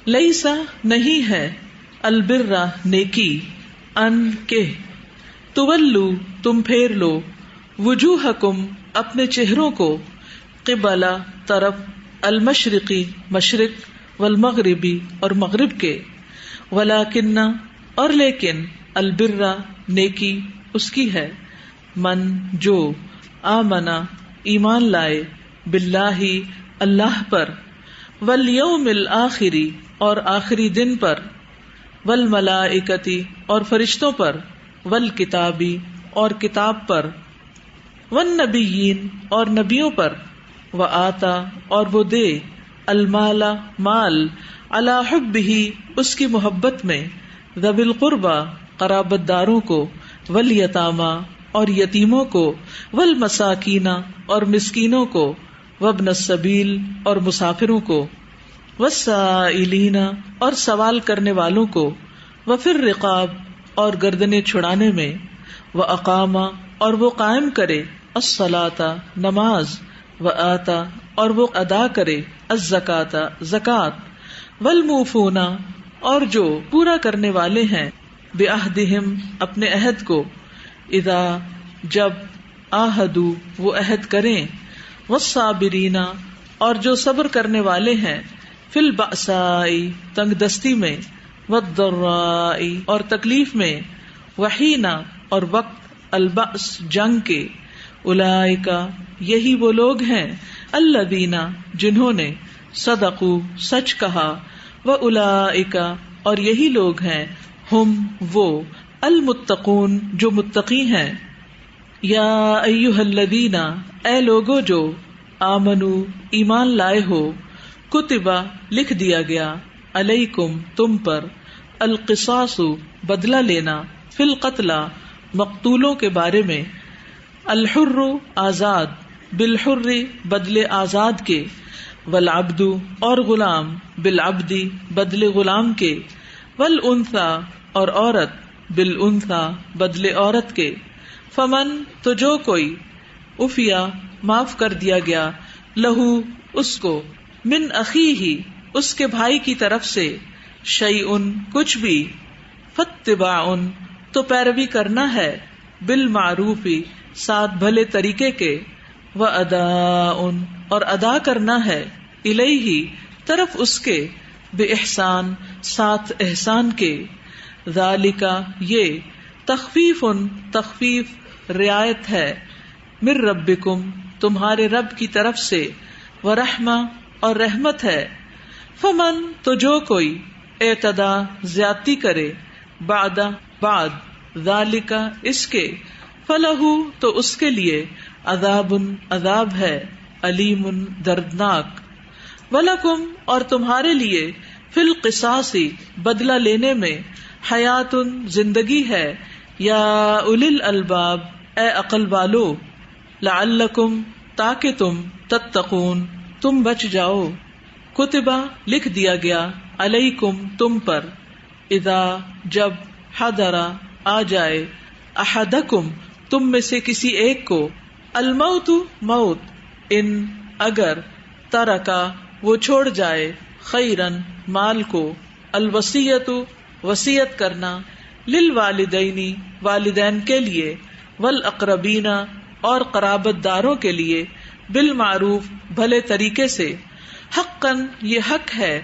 لیسا نہیں ہے، البرہ نیکی، ان کے تولو تم پھیر لو، وجوہکم اپنے چہروں کو، قبلہ طرف، المشرقی مشرق، والمغربی اور مغرب کے، ولیکن اور لیکن، البرہ نیکی اس کی ہے، من جو، آمنا ایمان لائے، باللہ اللہ پر، والیوم الآخری اور آخری دن پر، والملائکتی اور فرشتوں پر، والکتابی اور کتاب پر، والنبیین اور نبیوں پر، وآتا اور وہ دے، المال مال، علی حبہ اس کی محبت میں، ذوی القربى قرابت داروں کو، والیتامی اور یتیموں کو، والمساکین اور مسکینوں کو، وابن السبیل اور مسافروں کو، والسائلین اور سوال کرنے والوں کو، وفی الرقاب اور گردنیں چھڑانے میں، واقام اور وہ قائم کرے، الصلاۃ نماز، وآتا اور وہ ادا کرے، الزکاۃ زکوٰۃ، والموفون اور جو پورا کرنے والے ہیں، بعہدہم اپنے عہد کو، اذا جب، عاہدوا وہ عہد کریں، والصابرین اور جو صبر کرنے والے ہیں، فی البأساء تنگ دستی میں، والضراء اور تکلیف میں، وحین اور وقت البأس جنگ کے، اولئک یہی وہ لوگ ہیں، الذین جنہوں نے، صدقوا سچ کہا، واولئک اور یہی لوگ ہیں، ہم وہ، المتقون جو متقی ہیں۔ یا ایھا الذین اے لوگو جو، آمنو ایمان لائے ہو، کتبا لکھ دیا گیا، علیکم تم پر، القصاص بدلہ لینا، فی القتلی مقتولوں کے بارے میں، الحر آزاد، بالحر بدلے آزاد کے، والعبد اور غلام، بالعبد بدلے غلام کے، والانثی اور عورت، بالانثی بدلے عورت کے، فمن تو جو کوئی، عفیا معاف کر دیا گیا، لہو اس کو، من اخیہ اس کے بھائی کی طرف سے، شیئن کچھ بھی، فاتباع تو پیروی کرنا ہے، بالمعروف ساتھ بھلے طریقے کے، واداء اور ادا کرنا ہے، الیہ طرف اس کے، باحسان ساتھ احسان کے، ذالک یہ، تخفیف تخفیف رعایت ہے، من ربکم تمہارے رب کی طرف سے، ورحمہ اور رحمت ہے، فمن تو جو کوئی، اعتدا زیادتی کرے، بعد ذالک اس کے، فلہ تو اس کے لیے، عذاب عذاب ہے، علیم دردناک، ولکم اور تمہارے لیے، فی القصاص بدلہ لینے میں، حیات زندگی ہے، یا اولی الالباب اے عقل والو، لعلکم تاکہ تم، تتقون تم بچ جاؤ، کتبہ لکھ دیا گیا، علیکم تم پر، اذا جب، حضر آ جائے، احدکم تم میں سے کسی ایک کو، الموت موت، ان اگر، ترکا وہ چھوڑ جائے، خیرن مال کو، الوصیۃ وصیت کرنا، للوالدین والدین کے لیے، والاقربین اور قرابت داروں کے لیے، بالمعروف بھلے طریقے سے، حقا یہ حق ہے،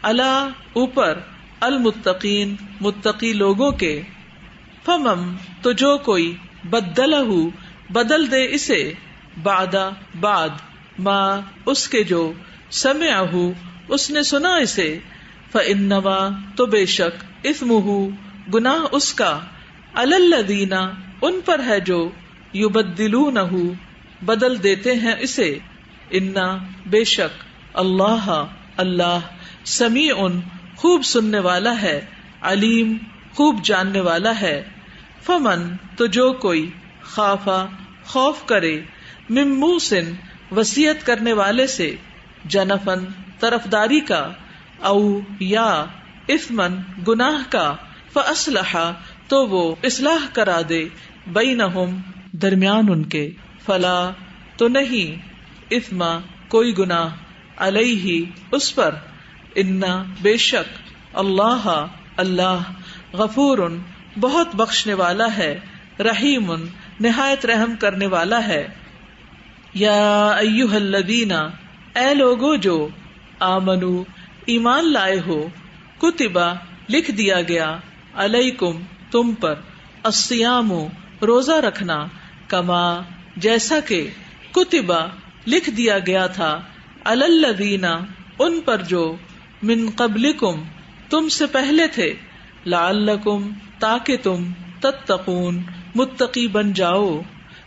علی اوپر، المتقین متقی لوگوں کے، فمن تو جو کوئی، بدلہ بدل دے اسے، بعد ما اس کے جو، سمعہ اس نے سنا اسے، فانما تو بے شک، اثمہ گناہ اس کا، علی الذین ان پر ہے جو، یبدلونہ بدل دیتے ہیں اسے، انا بے شک، اللہ اللہ، سمیع خوب سننے والا ہے، علیم خوب جاننے والا ہے، فمن تو جو کوئی، خافا خوف کرے، من موسن وصیت کرنے والے سے، جنفن طرفداری کا، او یا اثمن گناہ کا، فاصلح تو وہ اصلاح کرا دے، بینہم درمیان ان کے، فلا تو نہیں، اثم کوئی گناہ، علیہ اس پر، انا بے شک اللہ اللہ غفور بہت بخشنے والا ہے، رحیم نہایت رحم کرنے والا ہے۔ یا ایھا الذین اے لوگو جو آمنو ایمان لائے ہو، کتبا لکھ دیا گیا، علیکم تم پر، الصیام روزہ رکھنا، کما جیسا کہ، کتبا لکھ دیا گیا تھا، علی الذین ان پر جو، من قبلکم تم سے پہلے تھے، لعلکم تاکہ تم، تتقون متقی بن جاؤ،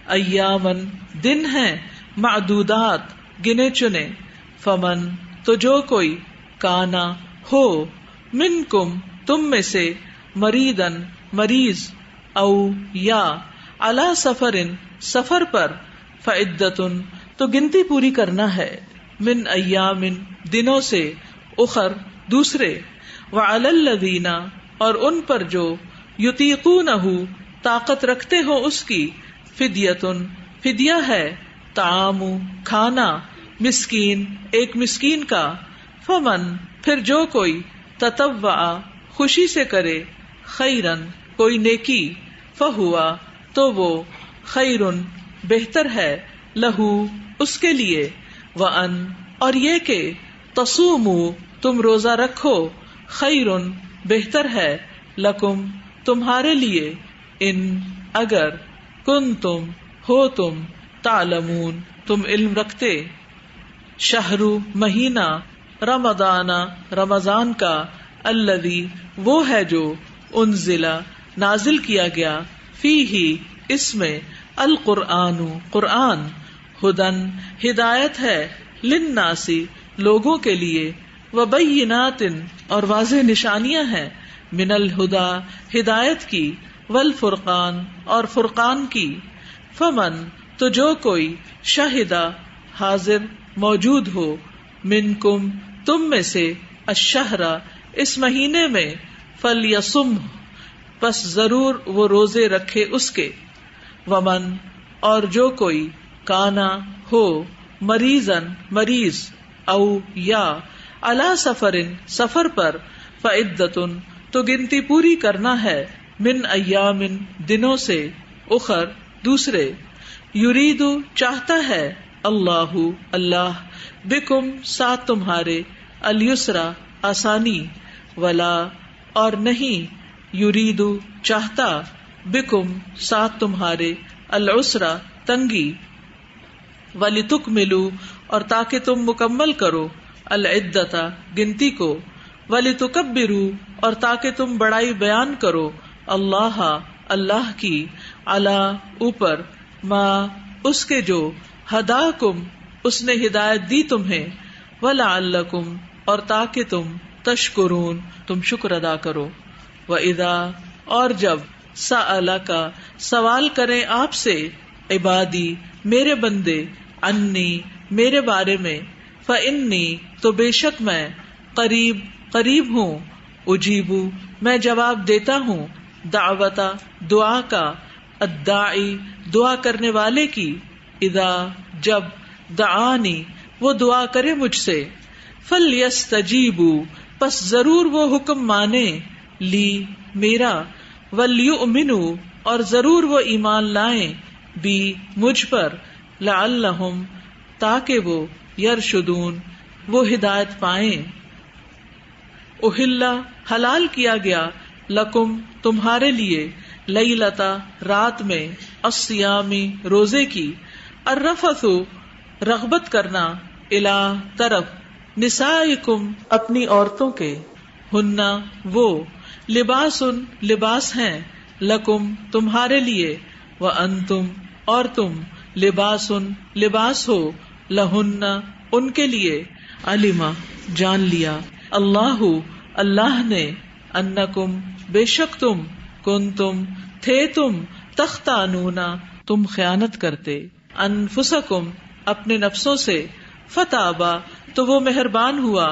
ایامن دن ہیں، معدودات گنے چنے، فمن تو جو کوئی، کانا ہو، منکم تم میں سے، مریدن مریض، او یا، علی سفرن سفر پر، فعدتن تو گنتی پوری کرنا ہے، من ایامن دنوں سے، اخر دوسرے، وعلی الذین اور ان پر جو، یطیقونہ طاقت رکھتے ہو اس کی، فدیتن فدیہ ہے، طعام کھانا، مسکین ایک مسکین کا، فمن پھر جو کوئی، تطوع خوشی سے کرے، خیرن کوئی نیکی، فہوا تو وہ، خیرن بہتر ہے، لہو اس کے لیے، وان اور یہ کہ، تصومو تم روزہ رکھو، خیرن بہتر ہے، لکم تمہارے لیے، ان اگر، کنتم ہو تم، تعلمون تم علم رکھتے، شہر مہینہ، رمضان رمضان کا، الذی وہ ہے جو، انزل نازل کیا گیا، فیہ اس میں، القرآن قرآن، ہدن ہدایت ہے، للناس لوگوں کے لیے، وبینات اور واضح نشانیاں ہیں، من الہدی ہدایت کی، والفرقان اور فرقان کی، فمن تو جو کوئی، شہدا حاضر موجود ہو، منکم تم میں سے، الشہر اس مہینے میں، فلیصم پس ضرور وہ روزے رکھے اس کے، ومن اور جو کوئی، کانا ہو، مریضن مریض، او یا، علی سفرن سفر پر، فعدتن تو گنتی پوری کرنا ہے، من ایامن دنوں سے، اخر دوسرے، یریدو چاہتا ہے، اللہ اللہ، بکم ساتھ تمہارے، الیسرا آسانی، ولا اور نہیں، یریدو چاہتا، بکم ساتھ تمہارے، العسرا تنگی، ولتکملوا اور تاکہ تم مکمل کرو، العدۃ گنتی کو، ولتکبروا اور تاکہ تم بڑائی بیان کرو، اللہ اللہ کی، علی اوپر، ما اس کے جو، ہداکم اس نے ہدایت دی تمہیں، ولعلکم اور تاکہ تم، تشکرون تم شکر ادا کرو، وَإِذَا اور جب، سألک سوال کریں آپ سے، عبادی میرے بندے، انی میرے بارے میں، فإنی تو بے شک میں، قریب قریب ہوں، اجیبو میں جواب دیتا ہوں، دعوتا دعا کا، الداعی دعا کرنے والے کی، اذا جب، دعانی وہ دعا کرے مجھ سے، فلیستجیبوا پس ضرور وہ حکم مانے، لی میرا، ولیؤمنوا اور ضرور وہ ایمان لائیں، بی مجھ پر، لعلہم تاکہ وہ، یرشدون وہ ہدایت پائیں، احلّ حلال کیا گیا، لکم تمہارے لیے، لیلۃ رات میں، الصیام روزے کی، الرفث رغبت کرنا، الی طرف، نسائکم اپنی عورتوں کے، ہن وہ، لباس لباس ہیں، لکم تمہارے لیے، وانتم اور تم، لباس لباس ہو، لہن ان کے لیے، علم جان لیا، اللہ اللہ نے، انکم بے شک تم، کنتم تھے تم، تختانون تم خیانت کرتے، انفسکم اپنے نفسوں سے، فتابا تو وہ مہربان ہوا،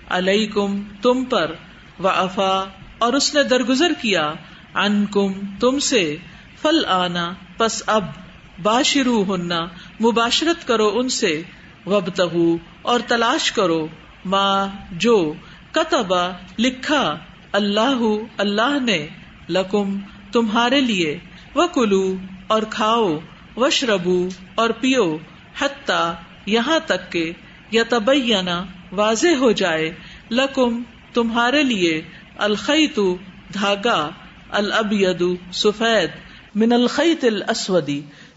علیکم تم پر، وعفا اور اس نے درگزر کیا، عنکم تم سے، فالآن پس اب، باشروہن مباشرت کرو ان سے، وابتغوا اور تلاش کرو، ما جو، کتبا لکھا، اللہ اللہ نے، لکم تمہارے لیے، وکلو اور کھاؤ، واشربو اور پیو، حتی یہاں تک کہ یتبین واضح ہو جائے، لکم تمہارے لیے، الخیط دھاگا، الابید سفید، من الخیط الاسود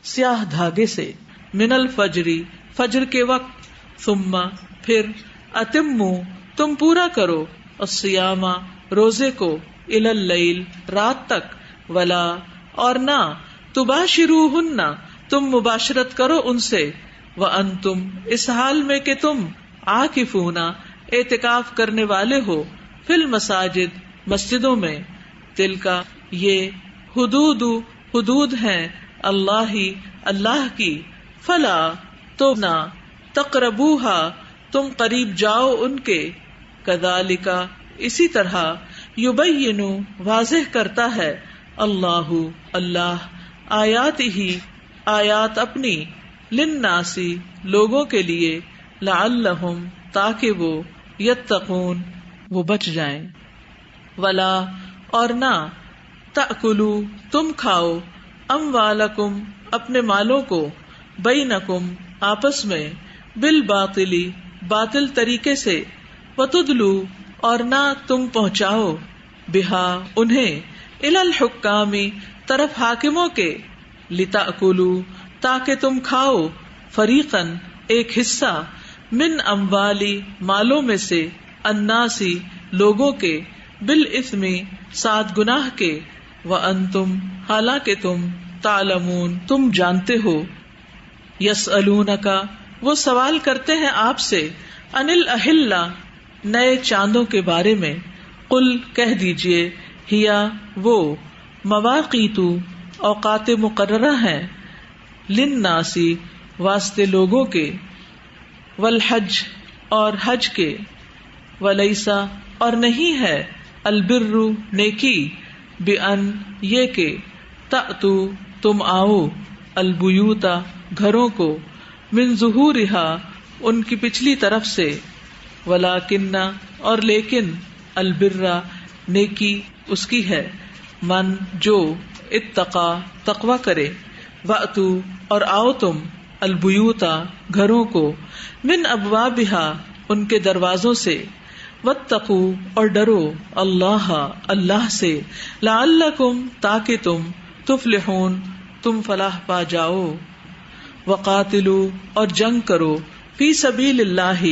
سیاہ دھاگے سے، من الفجر فجر کے وقت، ثم پھر، اتموا تم پورا کرو، الصیام روزے کو، الی اللیل رات تک، ولا اور نہ، تباشروہن تم مباشرت کرو ان سے، وانتم اس حال میں کہ تم، عاکفون اعتکاف کرنے والے ہو، فی المساجد مسجدوں میں، تلکا یہ، حدود ہیں، اللہ اللہ کی، فلا تو نہ، تقربوہا تم قریب جاؤ ان کے، کذالک اسی طرح، یبین واضح کرتا ہے، اللہ اللہ، آیاتہ آیات اپنی، للناس لوگوں کے لیے، لعلہم تاکہ وہ، یتقون وہ بچ جائیں، ولا اور نہ، تأکلوا تم کھاؤ، اموالکم اپنے مالوں کو، بینکم آپس میں، بالباطل باطل طریقے سے، وتدلوا اور نہ تم پہنچاؤ، بہا انہیں، الی الحکام طرف حاکموں کے، لتأکلوا تاکہ تم کھاؤ، فریقاً ایک حصہ، من اموالی مالوں میں سے، الناس لوگوں کے، بالاثم ساتھ گناہ کے، وانتم حالانکہ تم، تعلمون تم جانتے ہو، یسألونک وہ سوال کرتے ہیں آپ سے، عن الاحلہ نئے چاندوں کے بارے میں، قل کہہ دیجئے، ہیا وہ، مواقیت اوقات مقررہ ہیں، للناس واسطے لوگوں کے، والحج اور حج کے، ولیسا اور نہیں ہے، البر نیکی، بان یہ کہ، تأتو تم آؤ، البیوت گھروں کو، من ظہورہا ان کی پچھلی طرف سے، ولیکن اور لیکن، البر نیکی اس کی ہے، من جو، اتقا تقوی کرے، واتو اور آؤ تم، البیوت گھروں کو، من ابوابہا ان کے دروازوں سے، واتقوا اور ڈرو، اللہ اللہ سے، لعلکم تاکہ تم، تفلحون تم فلاح پا جاؤ، وقاتلوا اور جنگ کرو، فی سبیل اللہ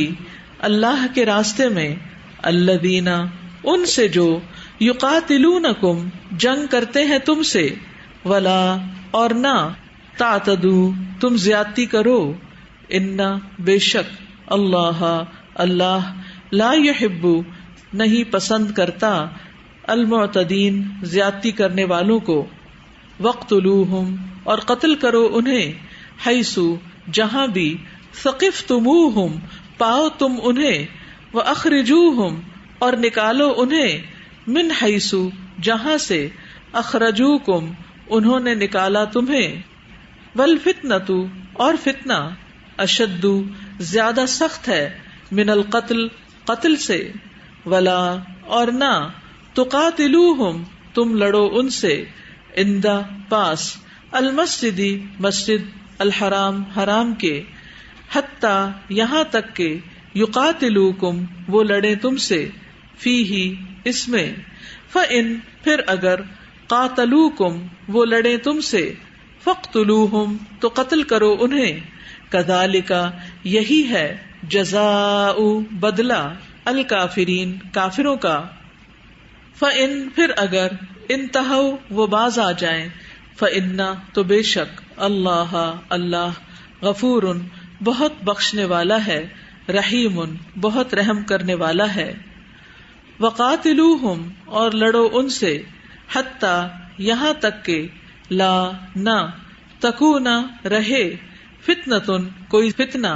اللہ کے راستے میں، الذین ان سے جو، یقاتلونکم جنگ کرتے ہیں تم سے، ولا اور نہ، تعتدوا تم زیادتی کرو، ان بے شک، اللہ اللہ، لا یحب نہیں پسند کرتا، المعتدین زیادتی کرنے والوں کو، وقتلوہم اور قتل کرو انہیں، حیث جہاں بھی، ثقفتموہم پاؤ تم انہیں، واخرجوہم اور نکالو انہیں، من حیث جہاں سے، اخرجوکم انہوں نے نکالا تمہیں، والفتنۃ اور فتنہ، اشد زیادہ سخت ہے، من القتل قتل سے، ولا اور نہ، تقاتلوہم تم لڑو ان سے، عند پاس، المسجد مسجد، الحرام حرام کے، حتی یہاں تک کہ، یقاتلوکم وہ لڑے تم سے، فیہ اس میں، فإن پھر اگر، قاتلوکم وہ لڑے تم سے، فاقتلوہم تو قتل کرو انہیں، کذالک یہی ہے، جزاء بدلہ، الکافرین کافروں کا، فإن پھر اگر، انتہوا وہ باز آ جائیں، فإن تو بے شک، اللہ اللہ، غفور بہت بخشنے والا ہے، رحیم بہت رحم کرنے والا ہے، وقاتلوہم اور لڑو ان سے، حتی یہاں تک کہ، لا نہ، تکون رہے، فتنۃ کوئی فتنہ،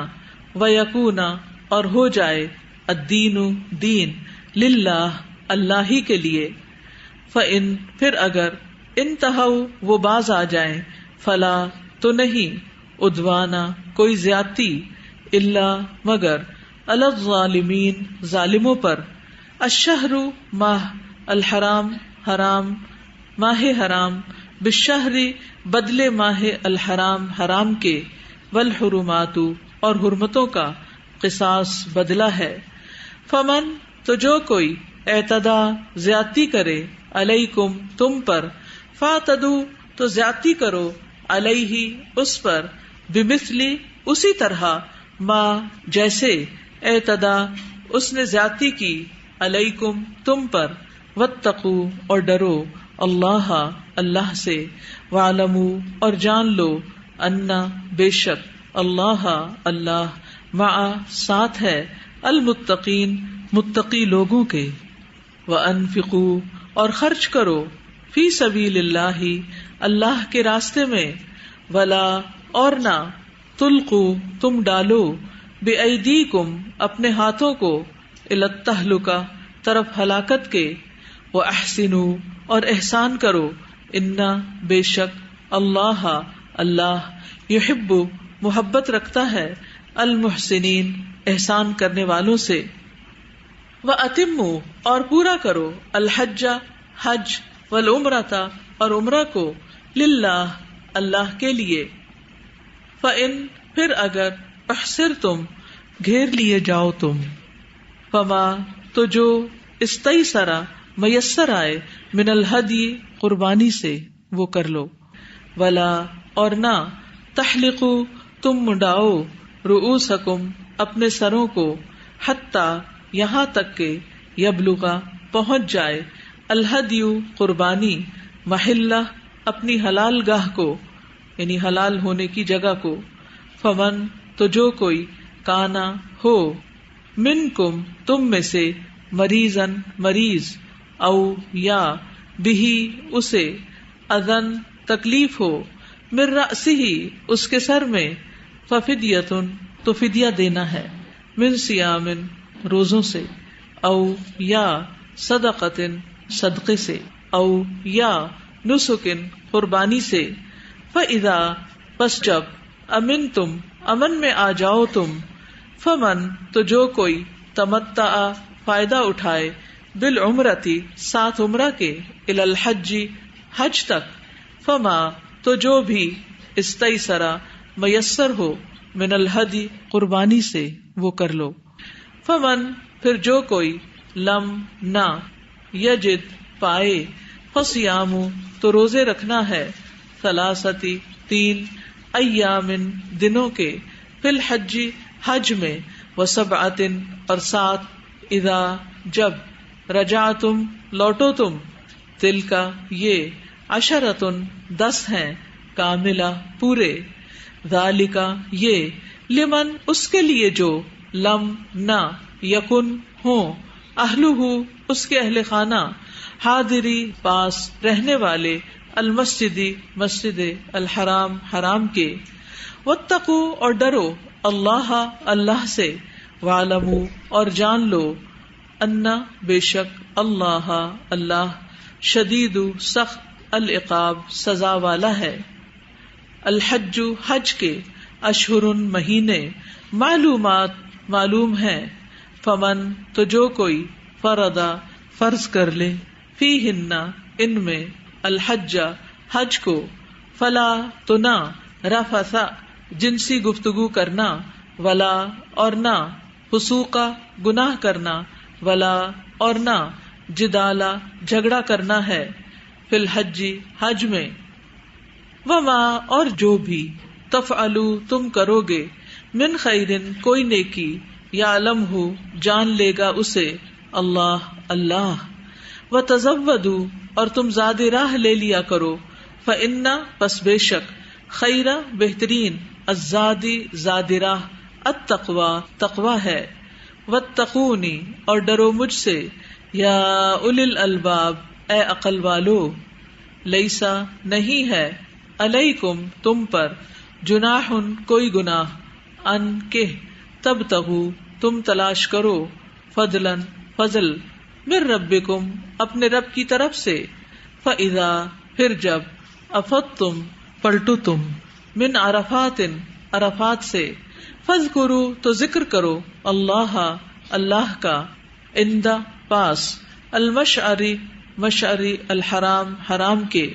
ویکون اور ہو جائے، الدین دین، للہ اللہ ہی کے لیے، فإن پھر اگر، انتہوا وہ باز آ جائیں، فلا تو نہیں، عدوانا کوئی زیادتی، الا مگر، علی الظالمین ظالموں پر، الشہر ماہ، الحرام حرام، ماہ حرام، بالشہر بدلے ماہ الحرام حرام کے، والحرمات اور حرمتوں کا، قصاص بدلہ ہے۔ فمن تو جو کوئی اعتدا زیادتی کرے، علیکم تم پر، فاعتدوا تو زیادتی کرو، علیہ اس پر، بمثلی اسی طرح، ما جیسے، اعتدا اس نے زیادتی کی، علیکم تم پر، واتقوا اور ڈرو، اللہ اللہ سے، وَاعْلَمُوا اور جان لو، انا بے شک، اللہ اللہ، مع ساتھ ہے، المتقین متقی لوگوں کے، وَأَنفِقُوا اور خرچ کرو، فی سبیل اللہ اللہ کے راستے میں، ولا اور نہ، تلقوا تم ڈالو، بِأَيْدِيكُمْ اپنے ہاتھوں کو، إِلَى التَّهْلُكَةِ طرف ہلاکت کے، وَأَحْسِنُوا اور احسان کرو، انا بے شک، اللہ اللہ، یحب محبت رکھتا ہے، المحسنین احسان کرنے والوں سے، وَأَتِمُّوا اور پورا کرو، الحج حج، والعمرۃ اور عمرہ کو، للہ اللہ کے لیے، فَإِن پھر اگر احصرتم گھیر لیے جاؤ تم، فما تو جو استیسر میسر آئے، من الہدی قربانی سے وہ کر لو، ولا اور نہ، تحلقوا تم منڈاؤ، رؤوسکم اپنے سروں کو، حتی یہاں تک کہ، یبلغ پہنچ جائے، الہدی قربانی، محلہ اپنی حلال گاہ کو، یعنی حلال ہونے کی جگہ کو، فمن تو جو کوئی، کانا ہو، منکم تم میں سے، مریضن مریض، او یا بہی اسے، اذن تکلیف ہو، من رأسہ اس کے سر میں، ففدیۃ تو فدیہ دینا ہے، من صیام روزوں سے، او یا صدقۃ صدقے سے، او یا نسک قربانی سے، فاذا پس جب، امنتم امن میں آ جاؤ تم، فمن تو جو کوئی، تمتع فائدہ اٹھائے، بالعمرتی ساتھ عمرہ کے، الی الحج حج تک، فما تو جو بھی، استیسرا میسر ہو، من الہدی قربانی سے وہ کر لو، فمن پھر جو کوئی، لم نہ، یجد پائے، فصیام تو روزے رکھنا ہے، ثلاثتی 3 ایام دنوں کے، فی الحج حج میں، وسبعۃ اور 7 اذا جب، رجعتم لوٹو تم، تلکا یہ، عشرۃ 10 ہیں، کاملہ پورے، ذالک یہ، لمن اس کے لیے جو، لم نہ، یکن ہوں، اہلہ اس کے اہل خانہ، حاضری پاس رہنے والے، المسجدی مسجد الحرام حرام کے، واتقوا اور ڈرو، اللہ اللہ سے، وَاعْلَمُوا اور جان لو، انا بے شک، اللہ اللہ، شدید سخت، العقاب سزا والا ہے، الحج حج کے، اشہر مہینے، معلومات معلوم ہیں، فمن تو جو کوئی، فرضا فرض کر لے، فیہن ان میں، الحج حج کو، فلا تو نہ، رفث جنسی گفتگو کرنا، ولا اور نہ، فسوقا گناہ کرنا، ولا اور نہ، جدالا جھگڑا کرنا ہے، فی الحج حج میں، وما اور جو بھی، تفعلوا تم کرو گے، من خیرن کوئی نیکی، یعلمہ جان لے گا اسے، اللہ اللہ، وتزودوا اور تم زاد راہ لے لیا کرو، فإن پس بے شک، خیر بہترین، الزادی زاد راہ، التقوی تقوی ہے، واتقونی اور ڈرو مجھ سے، یا اولی الالباب اے عقل والو، لیسا نہیں ہے، علیکم تم پر، جناح کوئی گناہ، ان کہ تبتغوا تم تلاش کرو، فضلا فضل، من ربکم اپنے رب کی طرف سے، فاذا پھر جب، افضتم پلٹو تم، من عرفات عرفات سے، فاذکروا تو ذکر کرو، اللہ اللہ کا، عند پاس، المشعری مشعری الحرام حرام کے،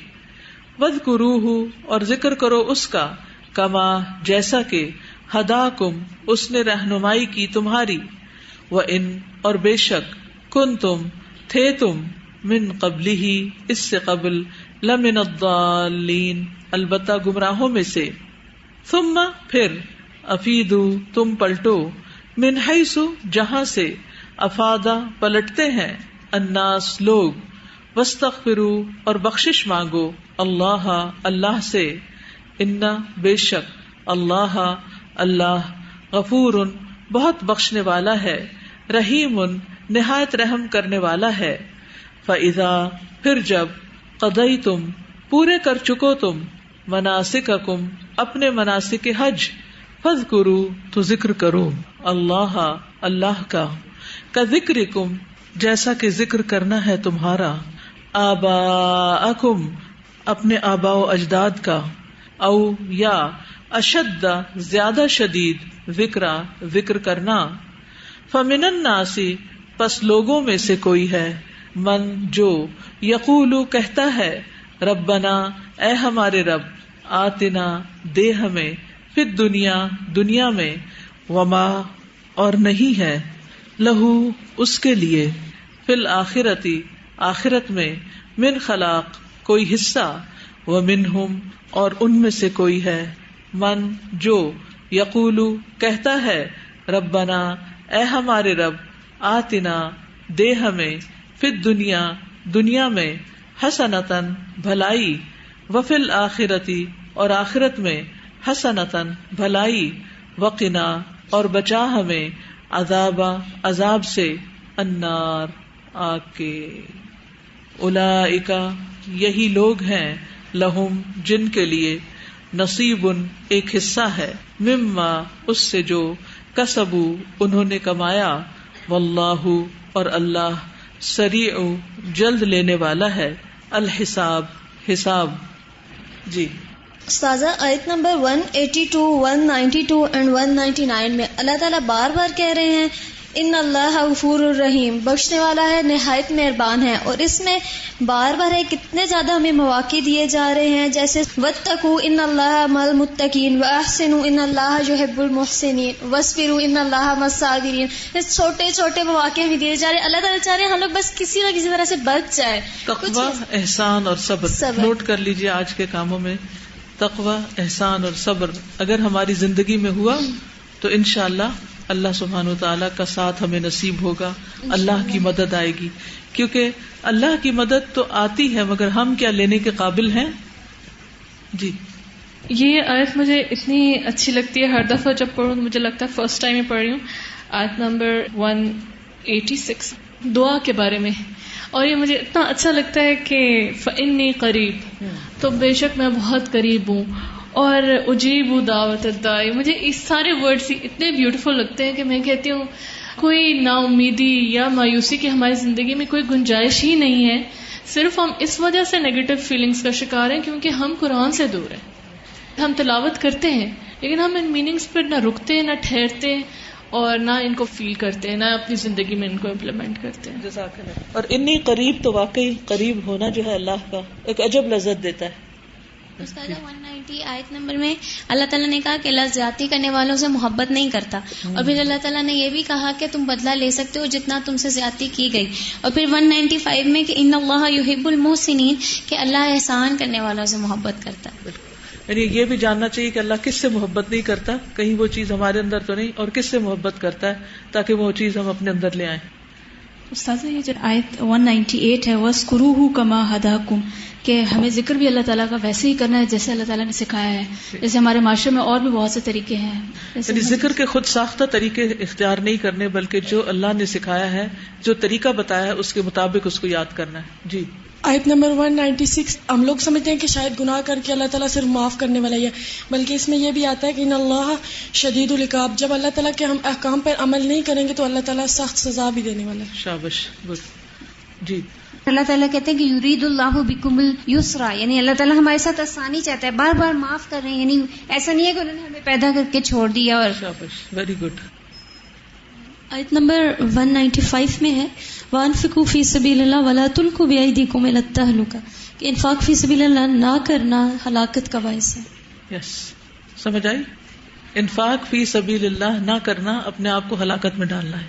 وَاذْكُرُوهُ اور ذکر کرو اس کا، کما جیسا کہ ہداکم اس نے رہنمائی کی تمہاری، وَإِن اور بے شک کنتم تھے تم، من قبلہ اس سے قبل، لمن الضالین البتہ گمراہوں میں سے، ثم پھر افیدو تم پلٹو، من حیث جہاں سے، افادا پلٹتے ہیں، الناس لوگ، واستغفروا اور بخشش مانگو، اللہ اللہ سے، ان بے شک اللہ اللہ غفور بہت بخشنے والا ہے، رحیم نہایت رحم کرنے والا ہے، فَإِذَا پھر جب قضیتم پورے کر چکو تم، مناسککم اپنے مناسک حج، فاذکروا تو ذکر کرو، اللہ اللہ کا، کذکرکم جیسا کہ ذکر کرنا ہے تمہارا، آباءکم اپنے آباء و اجداد کا، او یا اشد زیادہ شدید، ذکرا ذکر کرنا، فمن الناس پس لوگوں میں سے کوئی ہے، من جو یقولو کہتا ہے، ربنا اے ہمارے رب، آتنا دے ہمیں، فی الدنیا دنیا میں، وما اور نہیں ہے، لہو اس کے لیے، فی الآخرتی آخرت میں، من خلاق کوئی حصہ، ومنہم اور ان میں سے کوئی ہے، من جو یقولو کہتا ہے، ربنا اے ہمارے رب، آتنا دے ہمیں، فی الدنیا دنیا میں، حسنتاً بھلائی، وفی الآخرتی اور آخرت میں، حسنتاً بھلائی، وقنا اور بچا ہمیں، عذاب سے، النار آگ کے، اولئک یہی لوگ ہیں، لہم جن کے لیے، نصیب ایک حصہ ہے، مما اس سے جو، کسبو انہوں نے کمایا، واللہ اور اللہ، سریع جلد لینے والا ہے، الحساب حساب۔ جی استاذہ آیت نمبر 182، 192 اینڈ 199 میں اللہ تعالیٰ بار بار کہہ رہے ہیں ان اللہ غفور الرحیم، بخشنے والا ہے، نہایت مہربان ہے، اور اس میں بار بار ہے کتنے زیادہ ہمیں مواقع دیے جا رہے ہیں، جیسے واتقوا ان اللہ مع المتقین، واحسنوا ان اللہ یحب المحسنین، واصبروا ان اللہ مع الصابرین۔ اس چھوٹے چھوٹے مواقع ہمیں دیے جا رہے ہیں، اللہ تعالیٰ چاہ رہے ہیں ہم لوگ بس کسی نہ کسی طرح سے بچ جائیں۔ تقوی، احسان اور صبر نوٹ کر لیجیے آج کے کاموں میں، تقوی، احسان اور صبر اگر ہماری زندگی میں ہوا تو انشاءاللہ اللہ سبحانہ وتعالیٰ کا ساتھ ہمیں نصیب ہوگا، اللہ کی مدد آئے گی، کیونکہ اللہ کی مدد تو آتی ہے مگر ہم کیا لینے کے قابل ہیں۔ جی یہ آیت مجھے اتنی اچھی لگتی ہے، ہر دفعہ جب پڑھوں مجھے لگتا ہے فرسٹ ٹائم میں پڑھ رہی ہوں۔ آیت نمبر 186 دعا کے بارے میں، اور یہ مجھے اتنا اچھا لگتا ہے کہ فإنی قریب، تو بے شک میں بہت قریب ہوں، اور اجیب دعوت الداعی، مجھے اس سارے ورڈز اتنے بیوٹیفل لگتے ہیں کہ میں کہتی ہوں کوئی نا امیدی یا مایوسی کی ہماری زندگی میں کوئی گنجائش ہی نہیں ہے، صرف ہم اس وجہ سے نیگیٹو فیلنگز کا شکار ہیں کیونکہ ہم قرآن سے دور ہیں۔ ہم تلاوت کرتے ہیں لیکن ہم ان میننگز پر نہ رکتے نہ ٹھہرتے اور نہ ان کو فیل کرتے ہیں، نہ اپنی زندگی میں ان کو امپلیمنٹ کرتے ہیں۔ جزاک اللہ۔ اور انی قریب تو واقعی قریب ہونا جو ہے اللہ کا ایک عجب لذت دیتا ہے۔ استاذہ 190 آیت نمبر میں اللہ تعالیٰ نے کہا کہ اللہ زیادتی کرنے والوں سے محبت نہیں کرتا، اور پھر اللہ تعالیٰ نے یہ بھی کہا کہ تم بدلہ لے سکتے ہو جتنا تم سے زیادتی کی گئی، اور پھر 195 میں کہ ان اللہ یحب المحسنین، کہ اللہ احسان کرنے والوں سے محبت کرتا ہے۔ یعنی یہ بھی جاننا چاہیے کہ اللہ کس سے محبت نہیں کرتا، کہیں وہ چیز ہمارے اندر تو نہیں، اور کس سے محبت کرتا ہے تاکہ وہ چیز ہم اپنے اندر لے آئیں۔ استاذہ یہ جو آیت 198 ہے وَاذْكُرُوهُ كَمَا هَدَاكُمْ، کہ ہمیں ذکر بھی اللہ تعالیٰ کا ویسے ہی کرنا ہے جیسے اللہ تعالیٰ نے سکھایا ہے، جیسے ہمارے معاشرے میں اور بھی بہت سے طریقے ہیں، یعنی ذکر کے خود ساختہ طریقے اختیار نہیں کرنے بلکہ جو اللہ نے سکھایا ہے، جو طریقہ بتایا ہے اس کے مطابق اس کو یاد کرنا ہے۔ جی آیت نمبر 196 ہم لوگ سمجھتے ہیں کہ شاید گناہ کر کے اللہ تعالیٰ صرف معاف کرنے والا ہی ہے، بلکہ اس میں یہ بھی آتا ہے کہ ان اللہ شدید العقاب، جب اللہ تعالیٰ کے ہم احکام پر عمل نہیں کریں گے تو اللہ تعالیٰ سخت سزا بھی دینے والا ہے۔ شاباش، گڈ۔ جی اللہ تعالیٰ کہتے ہیں کہ یرید اللہ بکم الیسرا، یعنی اللہ تعالیٰ ہمارے ساتھ آسانی چاہتا ہے، بار بار معاف کر رہے ہیں، یعنی ایسا نہیں ہے کہ انہوں نے ہمیں پیدا کر کے چھوڑ دیا۔ اور شاباش، ویری گڈ۔ آیت نمبر 195 میں ہے وَأَنفِقُوا فِي سَبِيلِ اللَّهِ وَلَا تُلْقُوا بِأَيْدِيكُمْ إِلَى التَّهْلُكَةِ کہ انفاق فی سبیل اللہ نہ کرنا ہلاکت کا باعث ہے. یس سمجھ آئی؟ انفاق فی سبیل اللہ نہ کرنا اپنے آپ کو ہلاکت میں ڈالنا ہے.